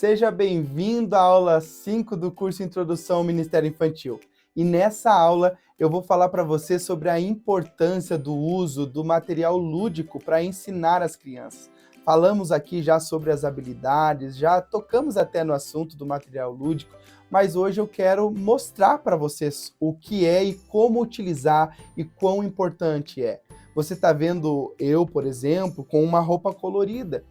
Seja bem-vindo à aula 5 do curso Introdução ao Ministério Infantil. E nessa aula eu vou falar para você sobre a importância do uso do material lúdico para ensinar as crianças. Falamos aqui já sobre as habilidades, já tocamos até no assunto do material lúdico, mas hoje eu quero mostrar para vocês o que é e como utilizar e quão importante é. Você está vendo eu, por exemplo, com uma roupa colorida.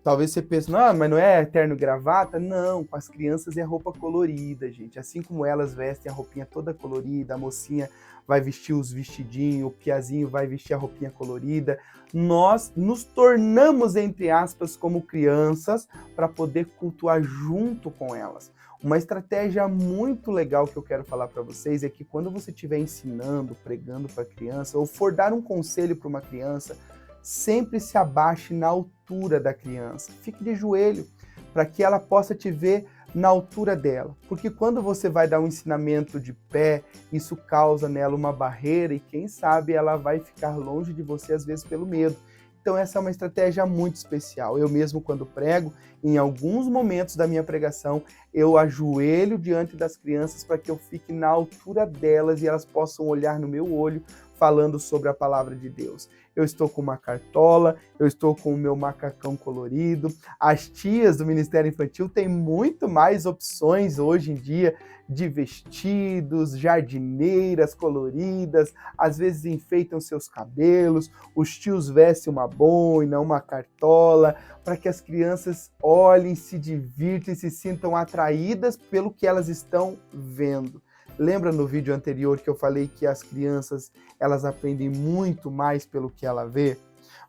Talvez você pense, não, mas não é terno e gravata? Não, com as crianças é roupa colorida, gente. Assim como elas vestem a roupinha toda colorida, a mocinha vai vestir os vestidinhos, o piazinho vai vestir a roupinha colorida. Nós nos tornamos, entre aspas, como crianças para poder cultuar junto com elas. Uma estratégia muito legal que eu quero falar para vocês é que quando você estiver ensinando, pregando para a criança, ou for dar um conselho para uma criança, sempre se abaixe na altura da criança. Fique de joelho para que ela possa te ver na altura dela. Porque quando você vai dar um ensinamento de pé, isso causa nela uma barreira e quem sabe ela vai ficar longe de você às vezes pelo medo. Então essa é uma estratégia muito especial. Eu mesmo quando prego, em alguns momentos da minha pregação, eu ajoelho diante das crianças para que eu fique na altura delas e elas possam olhar no meu olho falando sobre a palavra de Deus. Eu estou com uma cartola, eu estou com o meu macacão colorido. As tias do Ministério Infantil têm muito mais opções hoje em dia de vestidos, jardineiras coloridas, às vezes enfeitam seus cabelos, os tios vestem uma boina, uma cartola, para que as crianças olhem, se divirtam e se sintam atraídas pelo que elas estão vendo. Lembra no vídeo anterior que eu falei que as crianças, elas aprendem muito mais pelo que ela vê?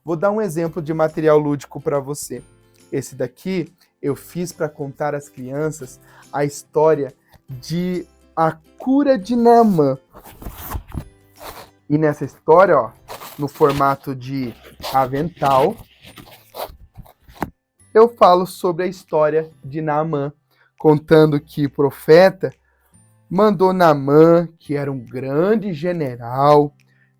Vou dar um exemplo de material lúdico para você. Esse daqui eu fiz para contar às crianças a história de a cura de Naamã. E nessa história, ó, no formato de avental, eu falo sobre a história de Naamã, contando que o profeta mandou Naamã, que era um grande general,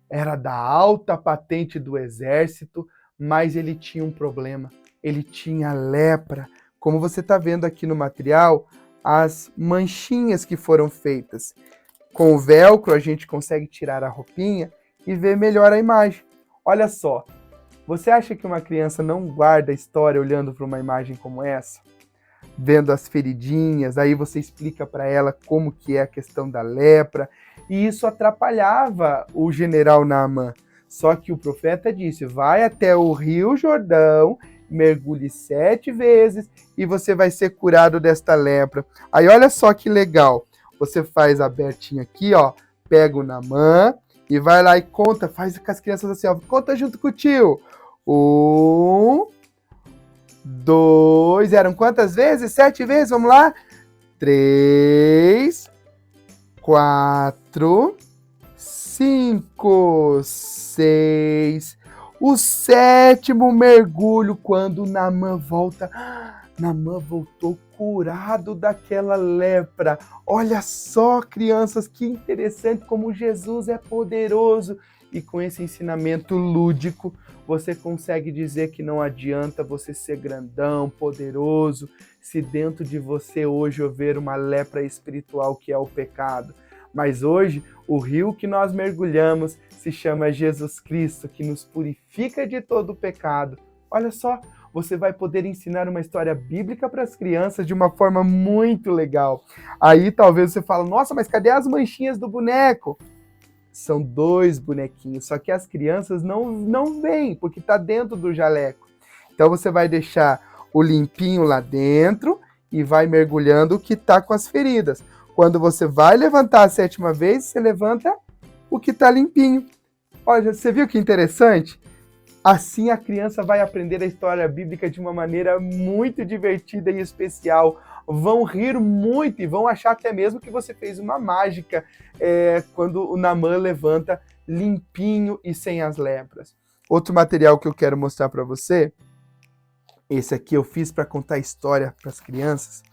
era da alta patente do exército, mas ele tinha um problema. Ele tinha lepra. Como você está vendo aqui no material, as manchinhas que foram feitas. Com o velcro a gente consegue tirar a roupinha e ver melhor a imagem. Olha só, você acha que uma criança não guarda a história olhando para uma imagem como essa? Vendo as feridinhas, aí você explica para ela como que é a questão da lepra, e isso atrapalhava o general Naamã. Só que o profeta disse, vai até o Rio Jordão, mergulhe 7 vezes e você vai ser curado desta lepra. Aí olha só que legal, você faz abertinho aqui, ó, pega o Naamã e vai lá e conta, faz com as crianças assim, ó, conta junto com o tio. 1, 2, eram quantas vezes? 7 vezes, vamos lá? 3, 4, 5, 6. O 7º mergulho, quando Naamã volta. Naamã voltou curado daquela lepra. Olha só, crianças, que interessante como Jesus é poderoso. E com esse ensinamento lúdico, você consegue dizer que não adianta você ser grandão, poderoso, se dentro de você hoje houver uma lepra espiritual que é o pecado. Mas hoje, o rio que nós mergulhamos se chama Jesus Cristo, que nos purifica de todo o pecado. Olha só, você vai poder ensinar uma história bíblica para as crianças de uma forma muito legal. Aí talvez você fale, nossa, mas cadê as manchinhas do boneco? São 2 bonequinhos, só que as crianças não veem, porque está dentro do jaleco. Então você vai deixar o limpinho lá dentro e vai mergulhando o que está com as feridas. Quando você vai levantar a 7ª vez, você levanta o que está limpinho. Olha, você viu que interessante? Assim a criança vai aprender a história bíblica de uma maneira muito divertida e especial. Vão rir muito e vão achar até mesmo que você fez uma mágica quando o Naamã levanta limpinho e sem as lepras. Outro material que eu quero mostrar para você, esse aqui eu fiz para contar a história para as crianças,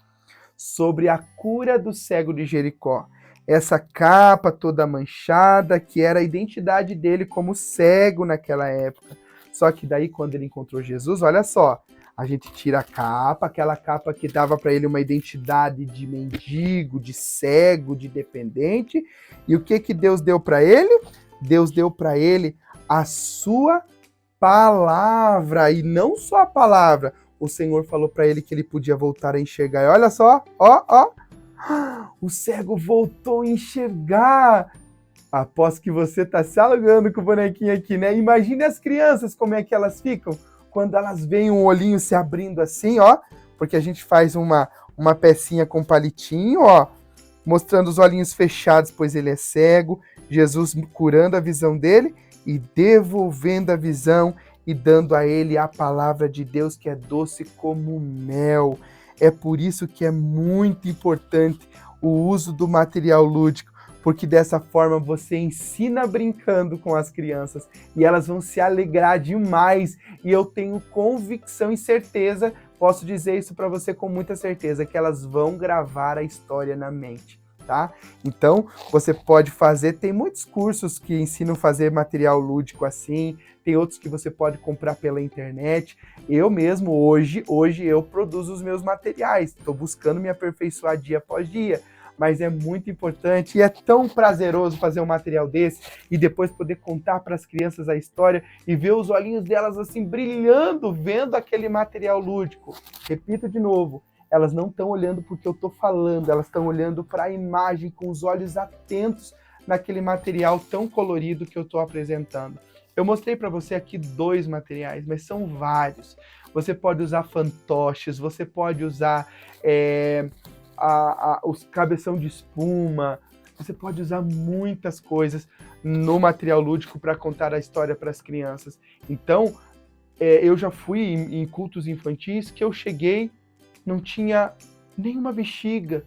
sobre a cura do cego de Jericó. Essa capa toda manchada, que era a identidade dele como cego naquela época. Só que daí, quando ele encontrou Jesus, olha só, A gente tira a capa, aquela capa que dava para ele uma identidade de mendigo, de cego, de dependente. E o que Deus deu para ele? Deus deu para ele a sua palavra, e não só a palavra. O Senhor falou para ele que ele podia voltar a enxergar. E olha só, ó, o cego voltou a enxergar. Aposto que você está se alugando com o bonequinho aqui, né? Imagine as crianças, como é que elas ficam quando elas veem um olhinho se abrindo assim, ó. Porque a gente faz uma pecinha com palitinho, ó, mostrando os olhinhos fechados, pois ele é cego. Jesus curando a visão dele e devolvendo a visão e dando a ele a palavra de Deus, que é doce como mel. É por isso que é muito importante o uso do material lúdico, porque dessa forma você ensina brincando com as crianças e elas vão se alegrar demais. E eu tenho convicção e certeza, posso dizer isso para você com muita certeza, que elas vão gravar a história na mente. Tá? Então, você pode fazer, tem muitos cursos que ensinam a fazer material lúdico assim, tem outros que você pode comprar pela internet. Eu mesmo, hoje eu produzo os meus materiais, estou buscando me aperfeiçoar dia após dia, mas é muito importante e é tão prazeroso fazer um material desse e depois poder contar para as crianças a história e ver os olhinhos delas assim brilhando, vendo aquele material lúdico. Repito de novo, elas não estão olhando porque eu estou falando, elas estão olhando para a imagem com os olhos atentos naquele material tão colorido que eu estou apresentando. Eu mostrei para você aqui 2 materiais, mas são vários. Você pode usar fantoches, você pode usar os cabeção de espuma, você pode usar muitas coisas no material lúdico para contar a história para as crianças. Então, eu já fui em cultos infantis que eu cheguei, não tinha nenhuma bexiga,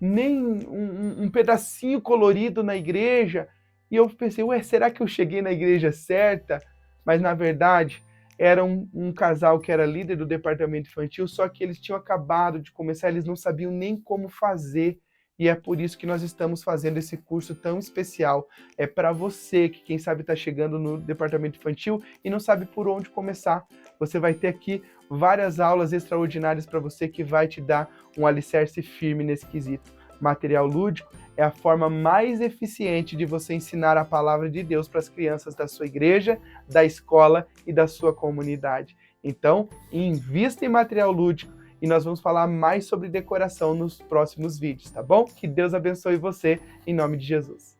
nem um pedacinho colorido na igreja. E eu pensei, será que eu cheguei na igreja certa? Mas, na verdade, era um casal que era líder do departamento infantil, só que eles tinham acabado de começar, eles não sabiam nem como fazer. E é por isso que nós estamos fazendo esse curso tão especial. É para você que, quem sabe, está chegando no departamento infantil e não sabe por onde começar. Você vai ter aqui várias aulas extraordinárias para você que vai te dar um alicerce firme nesse quesito. Material lúdico é a forma mais eficiente de você ensinar a palavra de Deus para as crianças da sua igreja, da escola e da sua comunidade. Então, invista em material lúdico e nós vamos falar mais sobre decoração nos próximos vídeos, tá bom? Que Deus abençoe você, em nome de Jesus.